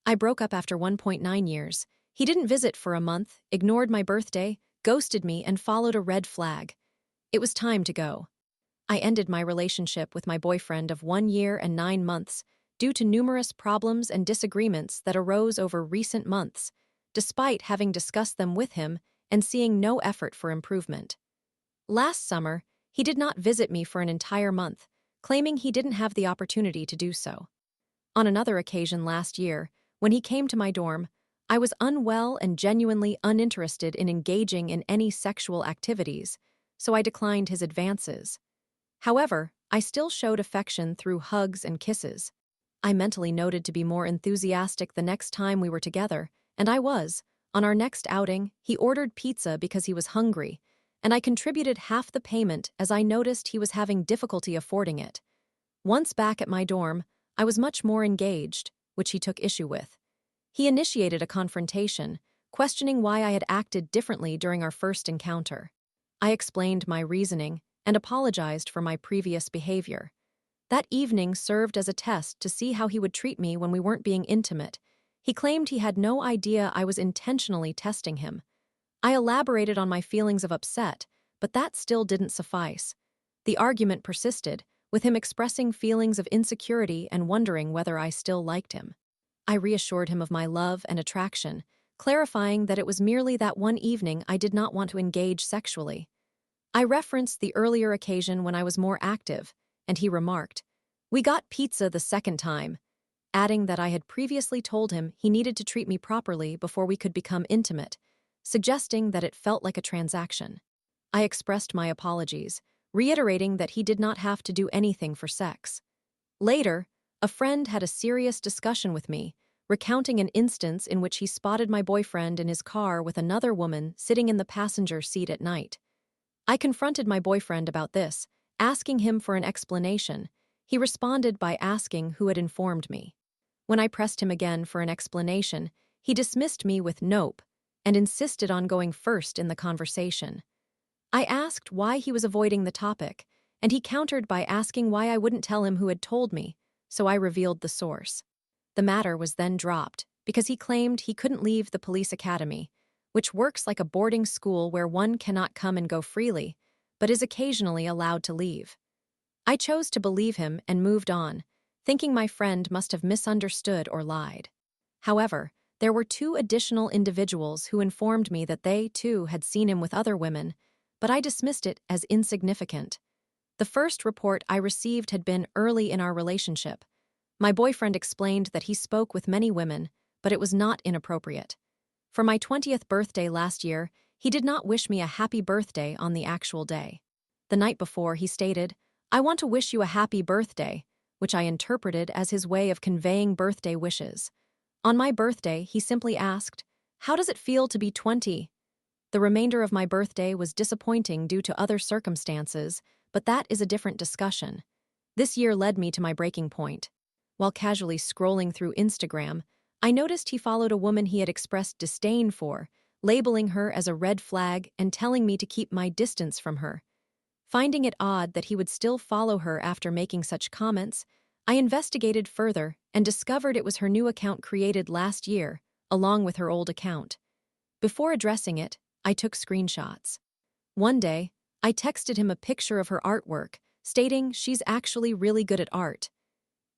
I broke up after 1.9 years. He didn't visit for a month, ignored my birthday, ghosted me, and followed a red flag. It was time to go. I ended my relationship with my boyfriend of 1 year and 9 months due to numerous problems and disagreements that arose over recent months, despite having discussed them with him and seeing no effort for improvement. Last summer, he did not visit me for an entire month, claiming he didn't have the opportunity to do so. On another occasion last year, when he came to my dorm, I was unwell and genuinely uninterested in engaging in any sexual activities, so I declined his advances. However, I still showed affection through hugs and kisses. I mentally noted to be more enthusiastic the next time we were together, and I was. On our next outing, he ordered pizza because he was hungry, and I contributed half the payment as I noticed he was having difficulty affording it. Once back at my dorm, I was much more engaged, which he took issue with. He initiated a confrontation, questioning why I had acted differently during our first encounter. I explained my reasoning and apologized for my previous behavior. That evening served as a test to see how he would treat me when we weren't being intimate. He claimed he had no idea I was intentionally testing him. I elaborated on my feelings of upset, but that still didn't suffice. The argument persisted, with him expressing feelings of insecurity and wondering whether I still liked him. I reassured him of my love and attraction, clarifying that it was merely that one evening I did not want to engage sexually. I referenced the earlier occasion when I was more active, and he remarked, "We got pizza the second time," adding that I had previously told him he needed to treat me properly before we could become intimate, suggesting that it felt like a transaction. I expressed my apologies, reiterating that he did not have to do anything for sex. Later, a friend had a serious discussion with me, recounting an instance in which he spotted my boyfriend in his car with another woman sitting in the passenger seat at night. I confronted my boyfriend about this, asking him for an explanation. He responded by asking who had informed me. When I pressed him again for an explanation, he dismissed me with "nope" and insisted on going first in the conversation. I asked why he was avoiding the topic, and he countered by asking why I wouldn't tell him who had told me, so I revealed the source. The matter was then dropped because he claimed he couldn't leave the police academy, which works like a boarding school where one cannot come and go freely, but is occasionally allowed to leave. I chose to believe him and moved on, thinking my friend must have misunderstood or lied. However, there were 2 additional individuals who informed me that they, too, had seen him with other women, but I dismissed it as insignificant. The first report I received had been early in our relationship. My boyfriend explained that he spoke with many women, but it was not inappropriate. For my 20th birthday last year, he did not wish me a happy birthday on the actual day. The night before, he stated, "I want to wish you a happy birthday," which I interpreted as his way of conveying birthday wishes. On my birthday, he simply asked, "How does it feel to be 20?" The remainder of my birthday was disappointing due to other circumstances, but that is a different discussion. This year led me to my breaking point. While casually scrolling through Instagram, I noticed he followed a woman he had expressed disdain for, labeling her as a red flag and telling me to keep my distance from her. Finding it odd that he would still follow her after making such comments, I investigated further and discovered it was her new account created last year, along with her old account. Before addressing it, I took screenshots. One day, I texted him a picture of her artwork, stating she's actually really good at art.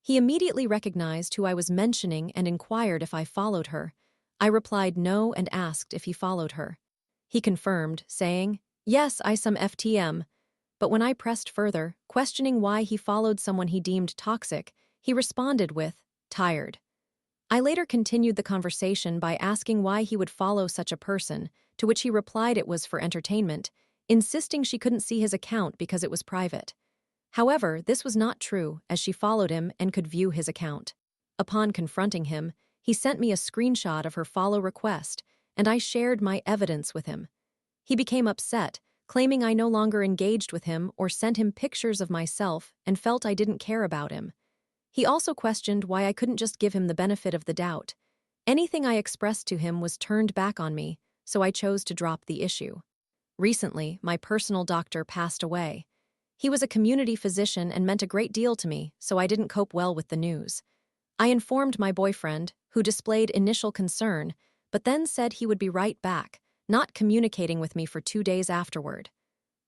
He immediately recognized who I was mentioning and inquired if I followed her. I replied no and asked if he followed her. He confirmed, saying, "Yes, I some FTM." But when I pressed further, questioning why he followed someone he deemed toxic, he responded with, "Tired." I later continued the conversation by asking why he would follow such a person, to which he replied it was for entertainment, insisting she couldn't see his account because it was private. However, this was not true, as she followed him and could view his account. Upon confronting him, he sent me a screenshot of her follow request, and I shared my evidence with him. He became upset, claiming I no longer engaged with him or sent him pictures of myself and felt I didn't care about him. He also questioned why I couldn't just give him the benefit of the doubt. Anything I expressed to him was turned back on me, so I chose to drop the issue. Recently, my personal doctor passed away. He was a community physician and meant a great deal to me, so I didn't cope well with the news. I informed my boyfriend, who displayed initial concern, but then said he would be right back, not communicating with me for 2 days afterward.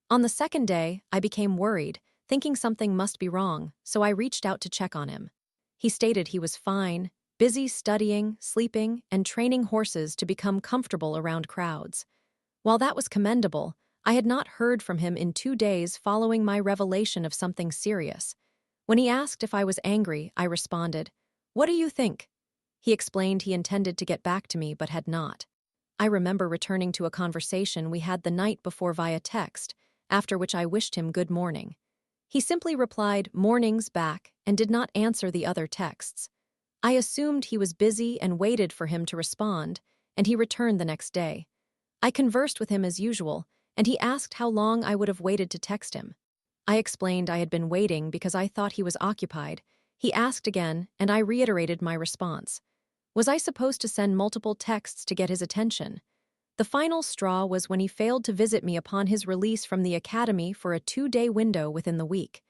On the second day, I became worried, thinking something must be wrong, so I reached out to check on him. He stated he was fine, busy studying, sleeping, and training horses to become comfortable around crowds. While that was commendable, I had not heard from him in 2 days following my revelation of something serious. When he asked if I was angry, I responded, "What do you think?" He explained he intended to get back to me but had not. I remember returning to a conversation we had the night before via text, after which I wished him good morning. He simply replied, "Mornings," back and did not answer the other texts. I assumed he was busy and waited for him to respond, and he returned the next day. I conversed with him as usual, and he asked how long I would have waited to text him. I explained I had been waiting because I thought he was occupied. He asked again, and I reiterated my response. Was I supposed to send multiple texts to get his attention? The final straw was when he failed to visit me upon his release from the academy for a 2-day window within the week.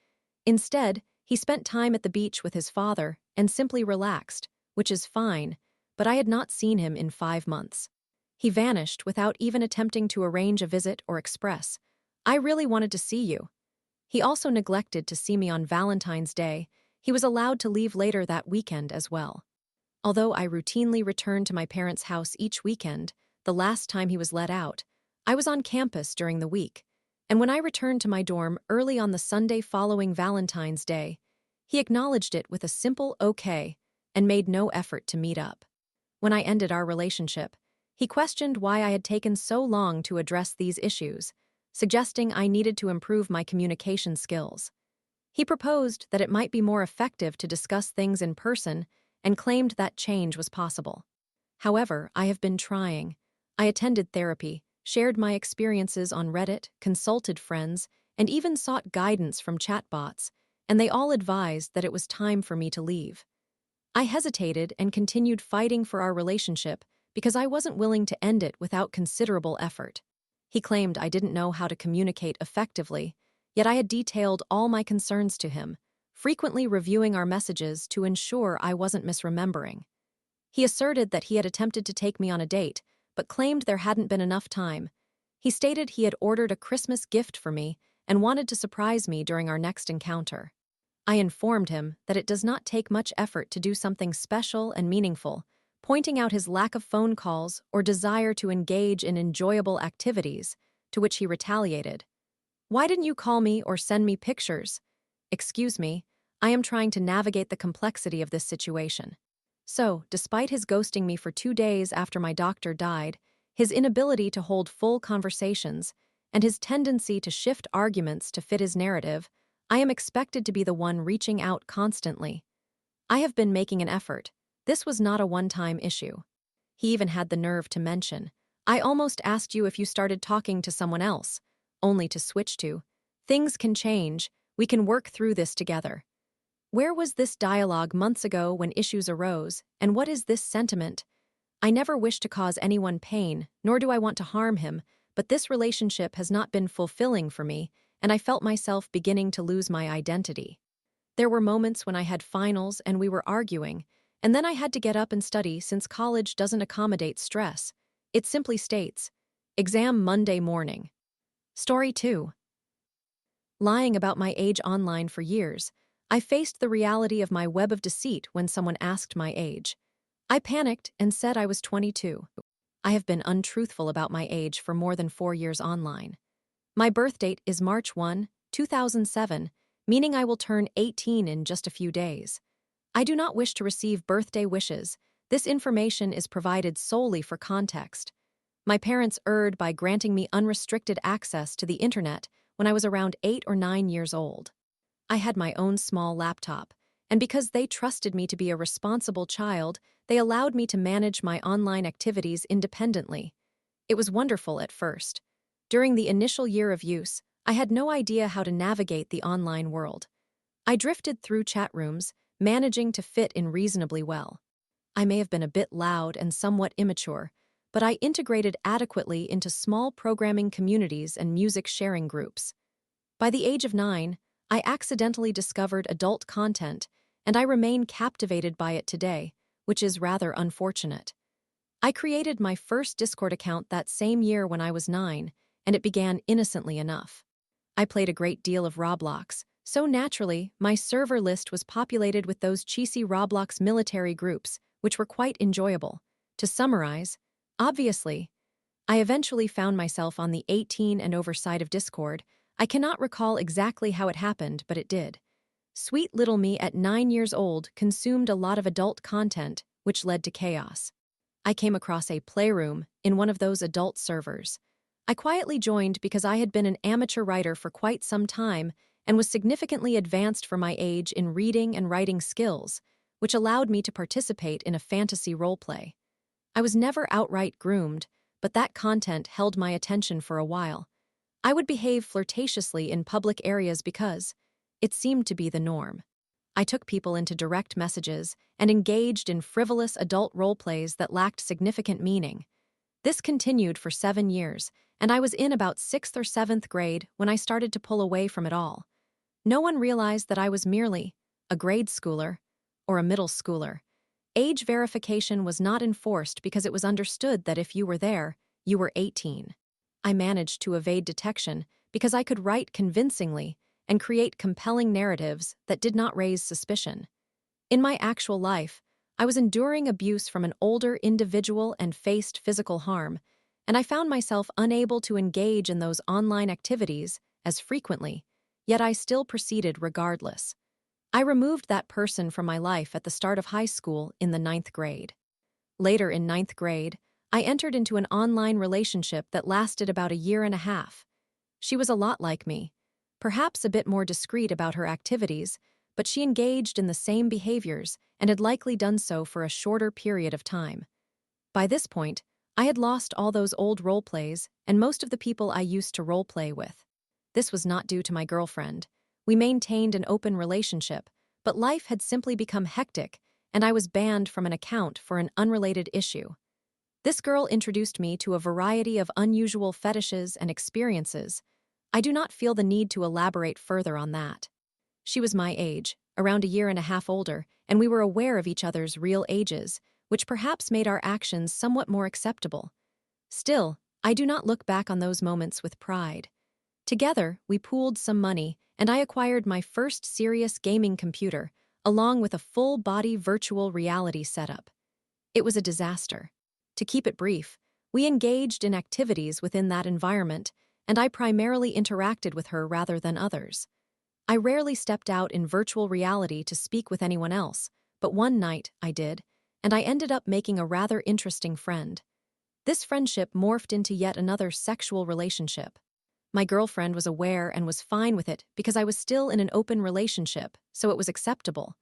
Instead, he spent time at the beach with his father and simply relaxed, which is fine, but I had not seen him in 5 months. He vanished without even attempting to arrange a visit or express, "I really wanted to see you." He also neglected to see me on Valentine's Day. He was allowed to leave later that weekend as well. Although I routinely returned to my parents' house each weekend, the last time he was let out, I was on campus during the week, and when I returned to my dorm early on the Sunday following Valentine's Day, he acknowledged it with a simple "okay" and made no effort to meet up. When I ended our relationship, he questioned why I had taken so long to address these issues, suggesting I needed to improve my communication skills. He proposed that it might be more effective to discuss things in person and claimed that change was possible. However, I have been trying. I attended therapy, shared my experiences on Reddit, consulted friends, and even sought guidance from chatbots, and they all advised that it was time for me to leave. I hesitated and continued fighting for our relationship because I wasn't willing to end it without considerable effort. He claimed I didn't know how to communicate effectively, yet I had detailed all my concerns to him, frequently reviewing our messages to ensure I wasn't misremembering. He asserted that he had attempted to take me on a date, but claimed there hadn't been enough time. He stated he had ordered a Christmas gift for me and wanted to surprise me during our next encounter. I informed him that it does not take much effort to do something special and meaningful, pointing out his lack of phone calls or desire to engage in enjoyable activities, to which he retaliated. "Why didn't you call me or send me pictures?" "Excuse me, I am trying to navigate the complexity of this situation." So, despite his ghosting me for 2 days after my doctor died, his inability to hold full conversations, and his tendency to shift arguments to fit his narrative, I am expected to be the one reaching out constantly. I have been making an effort. This was not a one-time issue. He even had the nerve to mention, "I almost asked you if you started talking to someone else," only to switch to, "Things can change, we can work through this together." Where was this dialogue months ago when issues arose, and what is this sentiment? I never wish to cause anyone pain, nor do I want to harm him, but this relationship has not been fulfilling for me, and I felt myself beginning to lose my identity. There were moments when I had finals and we were arguing, and then I had to get up and study since college doesn't accommodate stress. It simply states, "Exam Monday morning." Story 2. Lying about my age online for years, I faced the reality of my web of deceit when someone asked my age. I panicked and said I was 22. I have been untruthful about my age for more than 4 years online. My birth date is March 1, 2007, meaning I will turn 18 in just a few days. I do not wish to receive birthday wishes. This information is provided solely for context. My parents erred by granting me unrestricted access to the internet when I was around 8 or 9 years old. I had my own small laptop, and because they trusted me to be a responsible child, they allowed me to manage my online activities independently. It was wonderful at first. During the initial year of use, I had no idea how to navigate the online world. I drifted through chat rooms, managing to fit in reasonably well. I may have been a bit loud and somewhat immature, but I integrated adequately into small programming communities and music sharing groups. By the age of 9, I accidentally discovered adult content and I remain captivated by it today, which is rather unfortunate. I created my first Discord account that same year when I was 9, and it began innocently enough. I played a great deal of Roblox, so naturally, my server list was populated with those cheesy Roblox military groups, which were quite enjoyable. To summarize, obviously, I eventually found myself on the 18 and over side of Discord. I cannot recall exactly how it happened, but it did. Sweet little me at 9 years old consumed a lot of adult content, which led to chaos. I came across a playroom in one of those adult servers. I quietly joined because I had been an amateur writer for quite some time and was significantly advanced for my age in reading and writing skills, which allowed me to participate in a fantasy roleplay. I was never outright groomed, but that content held my attention for a while. I would behave flirtatiously in public areas because it seemed to be the norm. I took people into direct messages and engaged in frivolous adult roleplays that lacked significant meaning. This continued for 7 years, and I was in about 6th or 7th grade when I started to pull away from it all. No one realized that I was merely a grade schooler or a middle schooler. Age verification was not enforced because it was understood that if you were there, you were 18. I managed to evade detection because I could write convincingly and create compelling narratives that did not raise suspicion. In my actual life, I was enduring abuse from an older individual and faced physical harm, and I found myself unable to engage in those online activities as frequently, yet I still proceeded regardless. I removed that person from my life at the start of high school in the 9th grade. Later in 9th grade, I entered into an online relationship that lasted about a year and a half. She was a lot like me, perhaps a bit more discreet about her activities, but she engaged in the same behaviors and had likely done so for a shorter period of time. By this point, I had lost all those old roleplays and most of the people I used to roleplay with. This was not due to my girlfriend. We maintained an open relationship, but life had simply become hectic, and I was banned from an account for an unrelated issue. This girl introduced me to a variety of unusual fetishes and experiences. I do not feel the need to elaborate further on that. She was my age, around a year and a half older, and we were aware of each other's real ages, which perhaps made our actions somewhat more acceptable. Still, I do not look back on those moments with pride. Together, we pooled some money, and I acquired my first serious gaming computer, along with a full-body virtual reality setup. It was a disaster. To keep it brief, we engaged in activities within that environment, and I primarily interacted with her rather than others. I rarely stepped out in virtual reality to speak with anyone else, but one night I did, and I ended up making a rather interesting friend. This friendship morphed into yet another sexual relationship. My girlfriend was aware and was fine with it because I was still in an open relationship, so it was acceptable.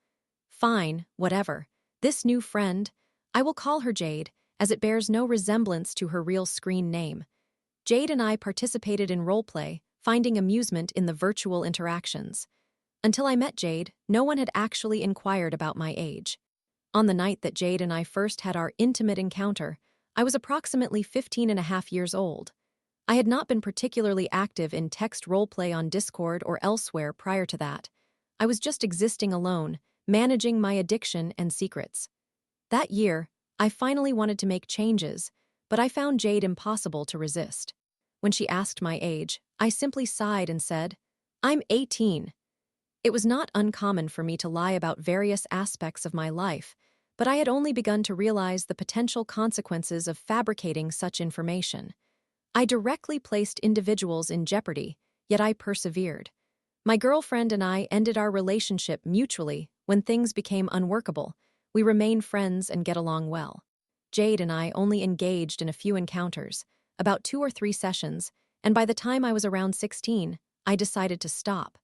Fine, whatever. This new friend, I will call her Jade, as it bears no resemblance to her real screen name. Jade and I participated in roleplay, finding amusement in the virtual interactions. Until I met Jade, no one had actually inquired about my age. On the night that Jade and I first had our intimate encounter, I was approximately 15 and a half years old. I had not been particularly active in text roleplay on Discord or elsewhere prior to that. I was just existing alone, managing my addiction and secrets. That year, I finally wanted to make changes, but I found Jade impossible to resist. When she asked my age, I simply sighed and said, "I'm 18. It was not uncommon for me to lie about various aspects of my life, but I had only begun to realize the potential consequences of fabricating such information. I directly placed individuals in jeopardy, yet I persevered. My girlfriend and I ended our relationship mutually when things became unworkable. We remain friends and get along well. Jade and I only engaged in a few encounters, about 2 or 3 sessions, and by the time I was around 16, I decided to stop.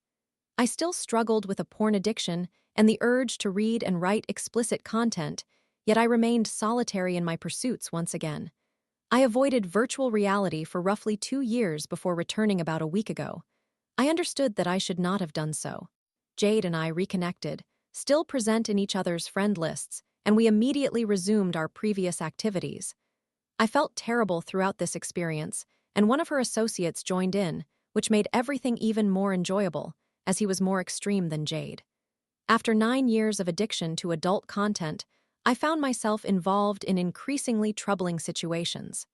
I still struggled with a porn addiction and the urge to read and write explicit content, yet I remained solitary in my pursuits once again. I avoided virtual reality for roughly 2 years before returning about a week ago. I understood that I should not have done so. Jade and I reconnected, still present in each other's friend lists, and we immediately resumed our previous activities. I felt terrible throughout this experience, and one of her associates joined in, which made everything even more enjoyable, as he was more extreme than Jade. After 9 years of addiction to adult content, I found myself involved in increasingly troubling situations.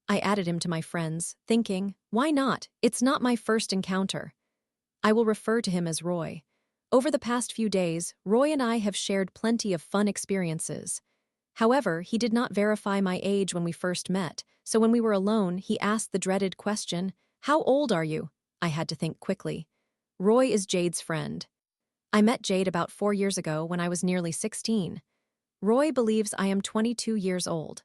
I added him to my friends, thinking, why not? It's not my first encounter. I will refer to him as Roy. Over the past few days, Roy and I have shared plenty of fun experiences. However, he did not verify my age when we first met, so when we were alone, he asked the dreaded question, "How old are you?" I had to think quickly. Roy is Jade's friend. I met Jade about 4 years ago when I was nearly 16. Roy believes I am 22 years old.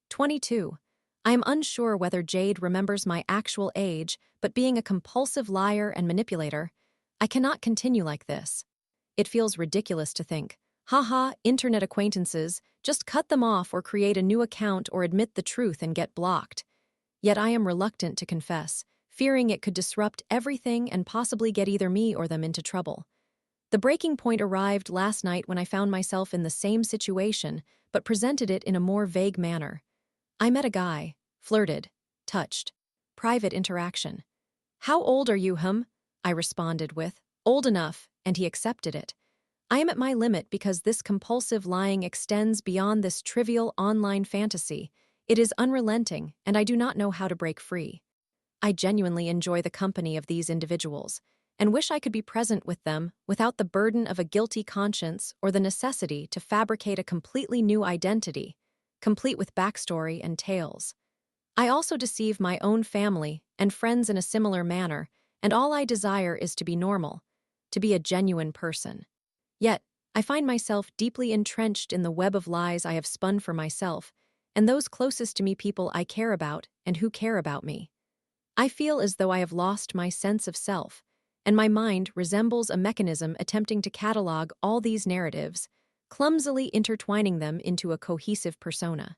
22. I am unsure whether Jade remembers my actual age, but being a compulsive liar and manipulator, I cannot continue like this. It feels ridiculous to think, haha, internet acquaintances, just cut them off or create a new account or admit the truth and get blocked. Yet I am reluctant to confess, fearing it could disrupt everything and possibly get either me or them into trouble. The breaking point arrived last night when I found myself in the same situation, but presented it in a more vague manner. I met a guy, flirted, touched. Private interaction. "How old are you, hum?" I responded with, "Old enough," and he accepted it. I am at my limit because this compulsive lying extends beyond this trivial online fantasy. It is unrelenting, and I do not know how to break free. I genuinely enjoy the company of these individuals, and wish I could be present with them without the burden of a guilty conscience or the necessity to fabricate a completely new identity, complete with backstory and tales. I also deceive my own family and friends in a similar manner, and all I desire is to be normal, to be a genuine person. Yet, I find myself deeply entrenched in the web of lies I have spun for myself, and those closest to me people I care about and who care about me. I feel as though I have lost my sense of self, and my mind resembles a mechanism attempting to catalog all these narratives, clumsily intertwining them into a cohesive persona.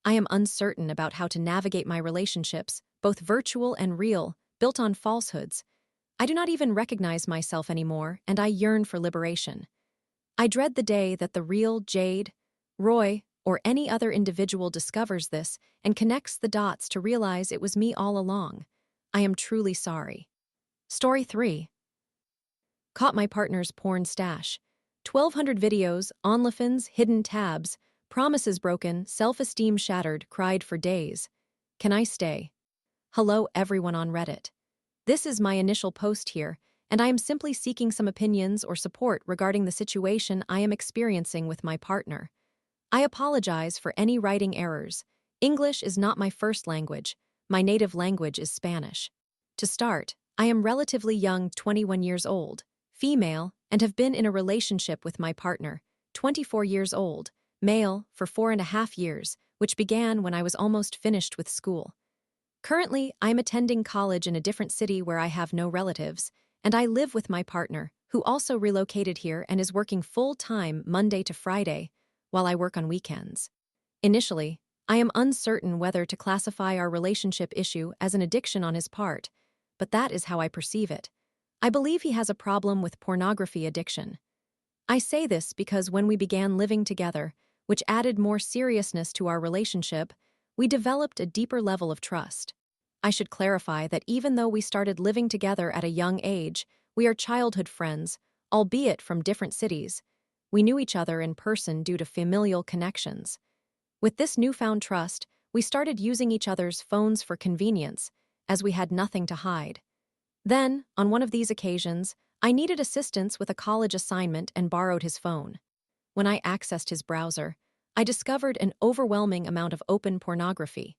I am uncertain about how to navigate my relationships, both virtual and real, built on falsehoods. I do not even recognize myself anymore, and I yearn for liberation. I dread the day that the real Jade, Roy, or any other individual discovers this and connects the dots to realize it was me all along. I am truly sorry. Story 3. Caught my partner's porn stash. 1,200 videos, OnlyFans, hidden tabs, promises broken, self-esteem shattered, cried for days. Can I stay? Hello everyone on Reddit. This is my initial post here, and I am simply seeking some opinions or support regarding the situation I am experiencing with my partner. I apologize for any writing errors. English is not my first language. My native language is Spanish. To start, I am relatively young, 21 years old, female, and have been in a relationship with my partner, 24 years old, male, for 4.5 years, which began when I was almost finished with school. Currently, I am attending college in a different city where I have no relatives, and I live with my partner, who also relocated here and is working full-time Monday to Friday, while I work on weekends. Initially, I am uncertain whether to classify our relationship issue as an addiction on his part, but that is how I perceive it. I believe he has a problem with pornography addiction. I say this because when we began living together, which added more seriousness to our relationship, we developed a deeper level of trust. I should clarify that even though we started living together at a young age, we are childhood friends, albeit from different cities. We knew each other in person due to familial connections. With this newfound trust, we started using each other's phones for convenience, as we had nothing to hide. Then, on one of these occasions, I needed assistance with a college assignment and borrowed his phone. When I accessed his browser, I discovered an overwhelming amount of open pornography.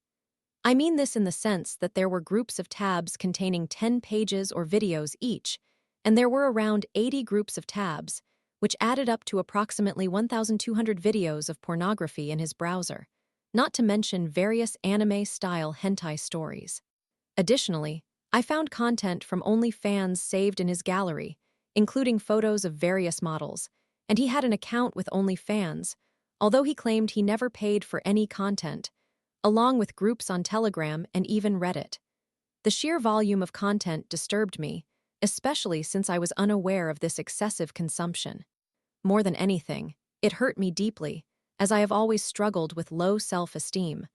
I mean this in the sense that there were groups of tabs containing 10 pages or videos each, and there were around 80 groups of tabs, which added up to approximately 1,200 videos of pornography in his browser, not to mention various anime-style hentai stories. Additionally, I found content from OnlyFans saved in his gallery, including photos of various models, and he had an account with OnlyFans, although he claimed he never paid for any content, along with groups on Telegram and even Reddit. The sheer volume of content disturbed me, especially since I was unaware of this excessive consumption. More than anything, it hurt me deeply, as I have always struggled with low self-esteem.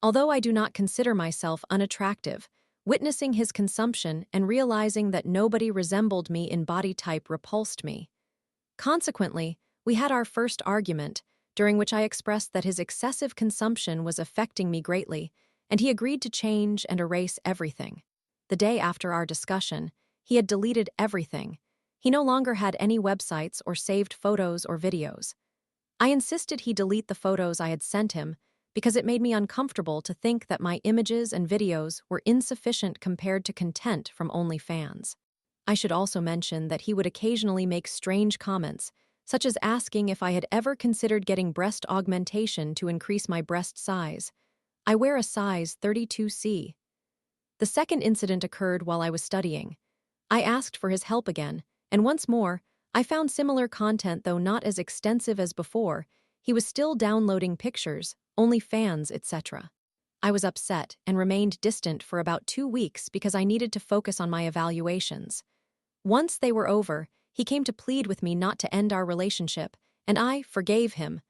Although I do not consider myself unattractive, witnessing his consumption and realizing that nobody resembled me in body type repulsed me. Consequently, we had our first argument, during which I expressed that his excessive consumption was affecting me greatly, and he agreed to change and erase everything. The day after our discussion, he had deleted everything. He no longer had any websites or saved photos or videos. I insisted he delete the photos I had sent him because it made me uncomfortable to think that my images and videos were insufficient compared to content from OnlyFans. I should also mention that he would occasionally make strange comments, such as asking if I had ever considered getting breast augmentation to increase my breast size. I wear a size 32C. The second incident occurred while I was studying. I asked for his help again, and once more, I found similar content, though not as extensive as before. He was still downloading pictures, OnlyFans, etc. I was upset and remained distant for about 2 weeks because I needed to focus on my evaluations. Once they were over, he came to plead with me not to end our relationship, and I forgave him.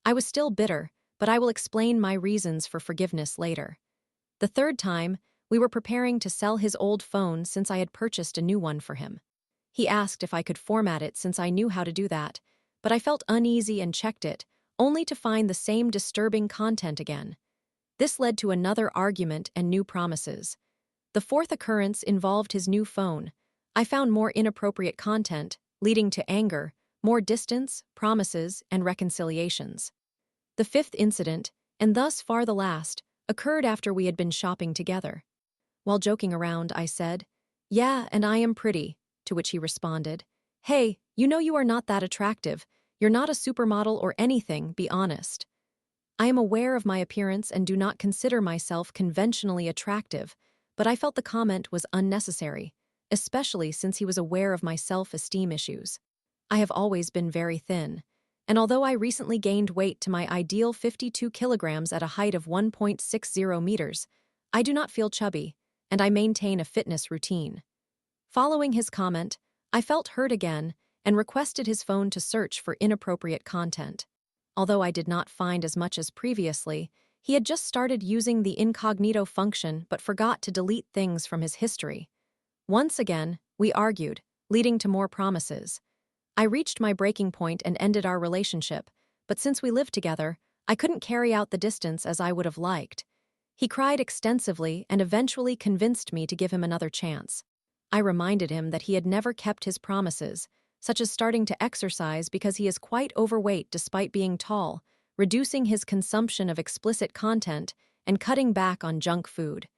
I was still bitter, but I will explain my reasons for forgiveness later. The third time, we were preparing to sell his old phone since I had purchased a new one for him. He asked if I could format it since I knew how to do that, but I felt uneasy and checked it, only to find the same disturbing content again. This led to another argument and new promises. The fourth occurrence involved his new phone. I found more inappropriate content, leading to anger, more distance, promises, and reconciliations. The fifth incident, and thus far the last, occurred after we had been shopping together. While joking around, I said, "Yeah, and I am pretty," to which he responded, "Hey, you know you are not that attractive. You're not a supermodel or anything, be honest." I am aware of my appearance and do not consider myself conventionally attractive, but I felt the comment was unnecessary, especially since he was aware of my self-esteem issues. I have always been very thin, and although I recently gained weight to my ideal 52 kilograms at a height of 1.60 meters, I do not feel chubby, and I maintain a fitness routine. Following his comment, I felt hurt again and requested his phone to search for inappropriate content. Although I did not find as much as previously, he had just started using the incognito function but forgot to delete things from his history. Once again, we argued, leading to more promises. I reached my breaking point and ended our relationship, but since we lived together, I couldn't carry out the distance as I would have liked. He cried extensively and eventually convinced me to give him another chance. I reminded him that he had never kept his promises, such as starting to exercise because he is quite overweight despite being tall, reducing his consumption of explicit content, and cutting back on junk food.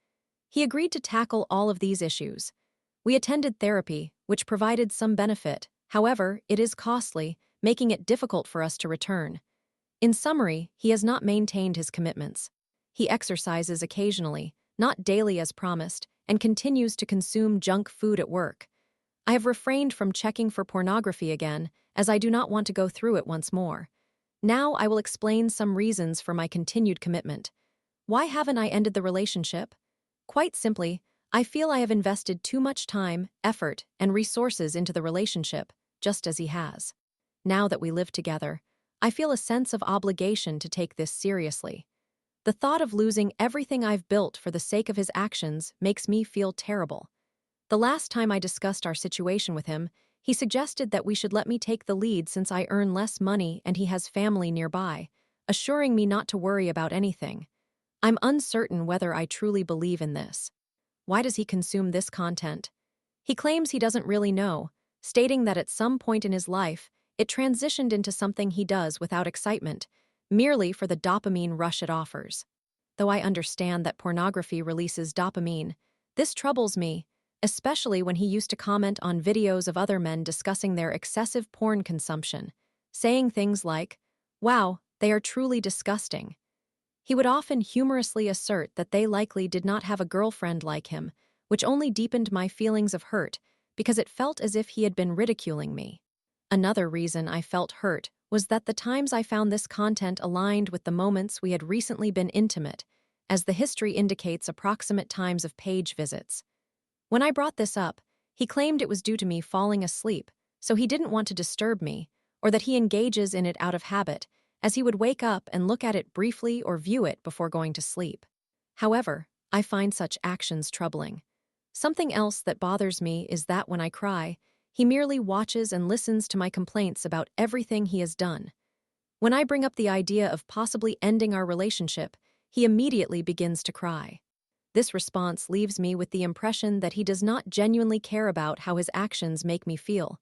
He agreed to tackle all of these issues. We attended therapy, which provided some benefit. However, it is costly, making it difficult for us to return. In summary, he has not maintained his commitments. He exercises occasionally, not daily as promised, and continues to consume junk food at work. I have refrained from checking for pornography again, as I do not want to go through it once more. Now I will explain some reasons for my continued commitment. Why haven't I ended the relationship? Quite simply, I feel I have invested too much time, effort, and resources into the relationship, just as he has. Now that we live together, I feel a sense of obligation to take this seriously. The thought of losing everything I've built for the sake of his actions makes me feel terrible. The last time I discussed our situation with him, he suggested that we should let me take the lead since I earn less money and he has family nearby, assuring me not to worry about anything. I'm uncertain whether I truly believe in this. Why does he consume this content? He claims he doesn't really know, stating that at some point in his life, it transitioned into something he does without excitement, merely for the dopamine rush it offers. Though I understand that pornography releases dopamine, this troubles me, especially when he used to comment on videos of other men discussing their excessive porn consumption, saying things like, "Wow, they are truly disgusting." He would often humorously assert that they likely did not have a girlfriend like him, which only deepened my feelings of hurt because it felt as if he had been ridiculing me. Another reason I felt hurt was that the times I found this content aligned with the moments we had recently been intimate, as the history indicates approximate times of page visits. When I brought this up, he claimed it was due to me falling asleep, so he didn't want to disturb me, or that he engages in it out of habit, as he would wake up and look at it briefly or view it before going to sleep. However, I find such actions troubling. Something else that bothers me is that when I cry, He merely watches and listens to my complaints about everything he has done. When I bring up the idea of possibly ending our relationship, he immediately begins to cry. This response leaves me with the impression that he does not genuinely care about how his actions make me feel.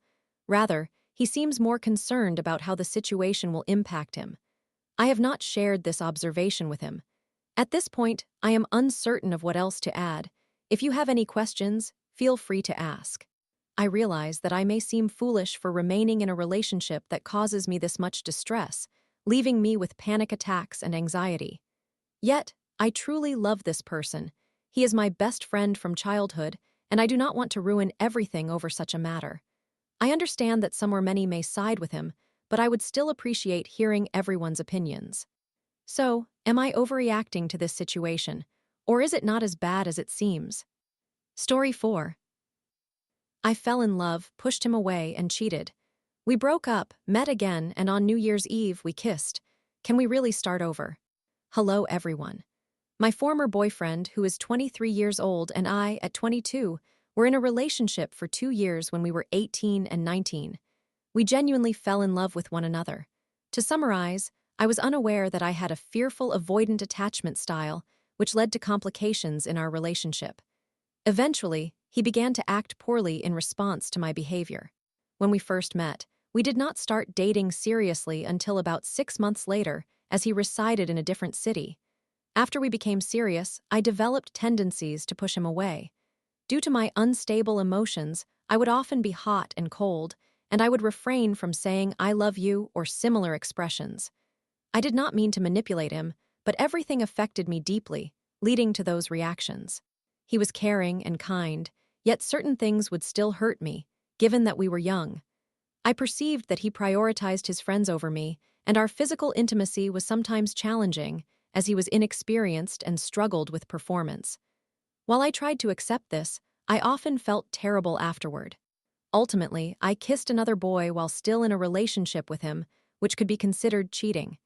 Rather, he seems more concerned about how the situation will impact him. I have not shared this observation with him. At this point, I am uncertain of what else to add. If you have any questions, feel free to ask. I realize that I may seem foolish for remaining in a relationship that causes me this much distress, leaving me with panic attacks and anxiety. Yet, I truly love this person. He is my best friend from childhood, and I do not want to ruin everything over such a matter. I understand that some or many may side with him, but I would still appreciate hearing everyone's opinions. So, am I overreacting to this situation, or is it not as bad as it seems? Story 4. I fell in love, pushed him away, and cheated. We broke up, met again, and on New Year's Eve we kissed. Can we really start over? Hello, everyone. My former boyfriend, who is 23 years old, and I, at 22, were in a relationship for 2 years when we were 18 and 19. We genuinely fell in love with one another. To summarize, I was unaware that I had a fearful avoidant attachment style, which led to complications in our relationship. Eventually, he began to act poorly in response to my behavior. When we first met, we did not start dating seriously until about 6 months later, as he resided in a different city. After we became serious, I developed tendencies to push him away. Due to my unstable emotions, I would often be hot and cold, and I would refrain from saying "I love you" or similar expressions. I did not mean to manipulate him, but everything affected me deeply, leading to those reactions. He was caring and kind, yet certain things would still hurt me, given that we were young. I perceived that he prioritized his friends over me, and our physical intimacy was sometimes challenging, as he was inexperienced and struggled with performance. While I tried to accept this, I often felt terrible afterward. Ultimately, I kissed another boy while still in a relationship with him, which could be considered cheating.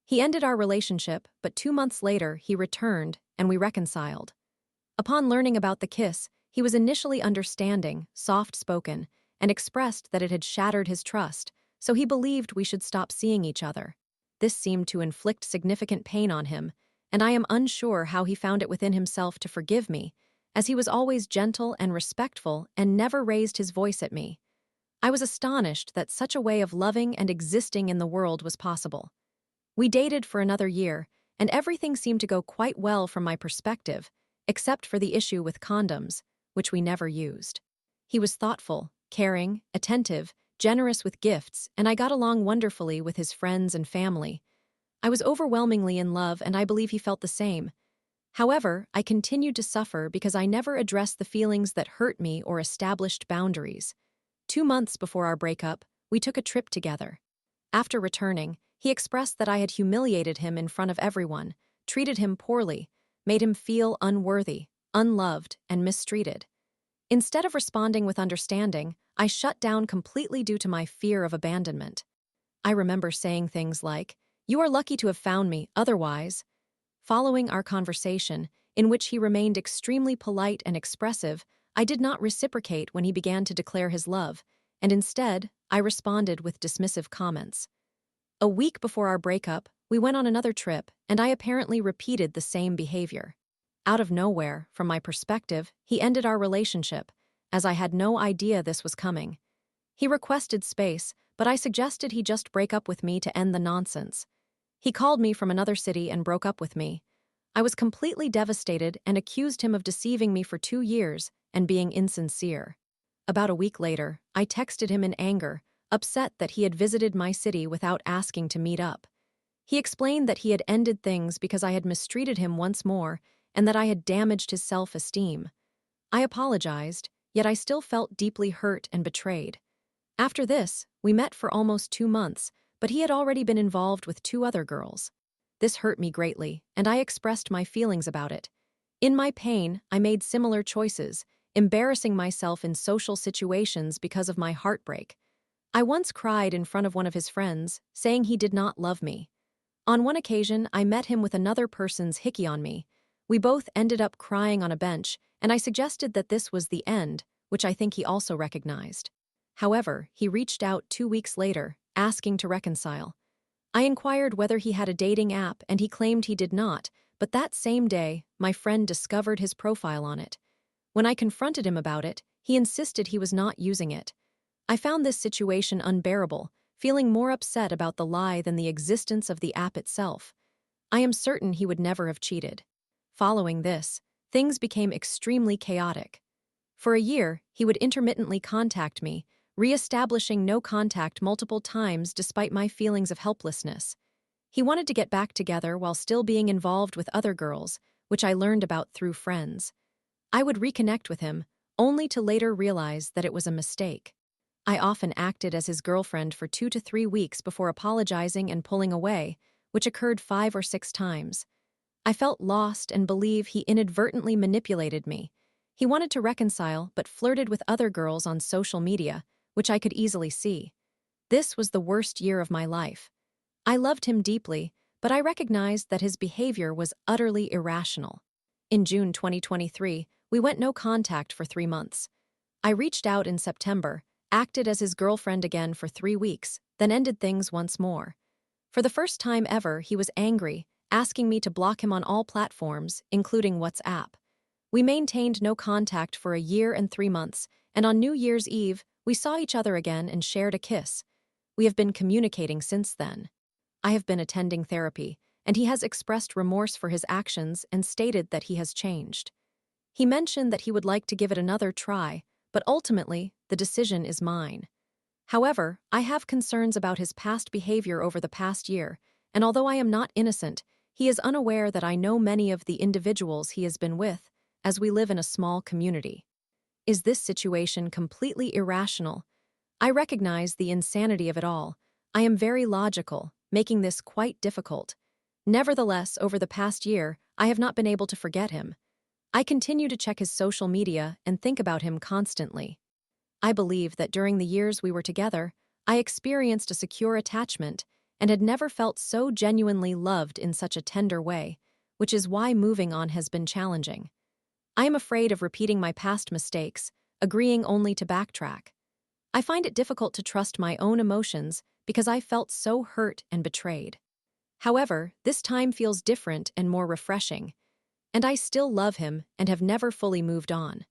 He ended our relationship, but 2 months later he returned, and we reconciled. Upon learning about the kiss, he was initially understanding, soft-spoken, and expressed that it had shattered his trust, so he believed we should stop seeing each other. This seemed to inflict significant pain on him, and I am unsure how he found it within himself to forgive me, as he was always gentle and respectful and never raised his voice at me. I was astonished that such a way of loving and existing in the world was possible. We dated for another year, and everything seemed to go quite well from my perspective, except for the issue with condoms, which we never used. He was thoughtful, caring, attentive, generous with gifts, and I got along wonderfully with his friends and family. I was overwhelmingly in love, and I believe he felt the same. However, I continued to suffer because I never addressed the feelings that hurt me or established boundaries. 2 months before our breakup, we took a trip together. After returning, he expressed that I had humiliated him in front of everyone, treated him poorly, made him feel unworthy, unloved, and mistreated. Instead of responding with understanding, I shut down completely due to my fear of abandonment. I remember saying things like, "You are lucky to have found me, otherwise." Following our conversation, in which he remained extremely polite and expressive, I did not reciprocate when he began to declare his love, and instead, I responded with dismissive comments. A week before our breakup, we went on another trip, and I apparently repeated the same behavior. Out of nowhere, from my perspective, he ended our relationship, as I had no idea this was coming. He requested space, but I suggested he just break up with me to end the nonsense. He called me from another city and broke up with me. I was completely devastated and accused him of deceiving me for 2 years and being insincere. About a week later, I texted him in anger, upset that he had visited my city without asking to meet up. He explained that he had ended things because I had mistreated him once more and that I had damaged his self-esteem. I apologized, yet I still felt deeply hurt and betrayed. After this, we met for almost 2 months, but he had already been involved with 2 other girls. This hurt me greatly, and I expressed my feelings about it. In my pain, I made similar choices, embarrassing myself in social situations because of my heartbreak. I once cried in front of one of his friends, saying he did not love me. On one occasion, I met him with another person's hickey on me. We both ended up crying on a bench, and I suggested that this was the end, which I think he also recognized. However, he reached out 2 weeks later, asking to reconcile. I inquired whether he had a dating app, and he claimed he did not, but that same day, my friend discovered his profile on it. When I confronted him about it, he insisted he was not using it. I found this situation unbearable, feeling more upset about the lie than the existence of the app itself. I am certain he would never have cheated. Following this, things became extremely chaotic. For a year, he would intermittently contact me, re-establishing no contact multiple times despite my feelings of helplessness. He wanted to get back together while still being involved with other girls, which I learned about through friends. I would reconnect with him, only to later realize that it was a mistake. I often acted as his girlfriend for 2 to 3 weeks before apologizing and pulling away, which occurred 5 or 6 times. I felt lost and believe he inadvertently manipulated me. He wanted to reconcile but flirted with other girls on social media, which I could easily see. This was the worst year of my life. I loved him deeply, but I recognized that his behavior was utterly irrational. In June 2023, we went no contact for 3 months. I reached out in September, acted as his girlfriend again for 3 weeks, then ended things once more. For the first time ever, he was angry, asking me to block him on all platforms, including WhatsApp. We maintained no contact for a year and 3 months, and on New Year's Eve, we saw each other again and shared a kiss. We have been communicating since then. I have been attending therapy, and he has expressed remorse for his actions and stated that he has changed. He mentioned that he would like to give it another try, but ultimately, the decision is mine. However, I have concerns about his past behavior over the past year, and although I am not innocent, he is unaware that I know many of the individuals he has been with, as we live in a small community. Is this situation completely irrational? I recognize the insanity of it all. I am very logical, making this quite difficult. Nevertheless, over the past year, I have not been able to forget him. I continue to check his social media and think about him constantly. I believe that during the years we were together, I experienced a secure attachment and had never felt so genuinely loved in such a tender way, which is why moving on has been challenging. I am afraid of repeating my past mistakes, agreeing only to backtrack. I find it difficult to trust my own emotions because I felt so hurt and betrayed. However, this time feels different and more refreshing, and I still love him and have never fully moved on.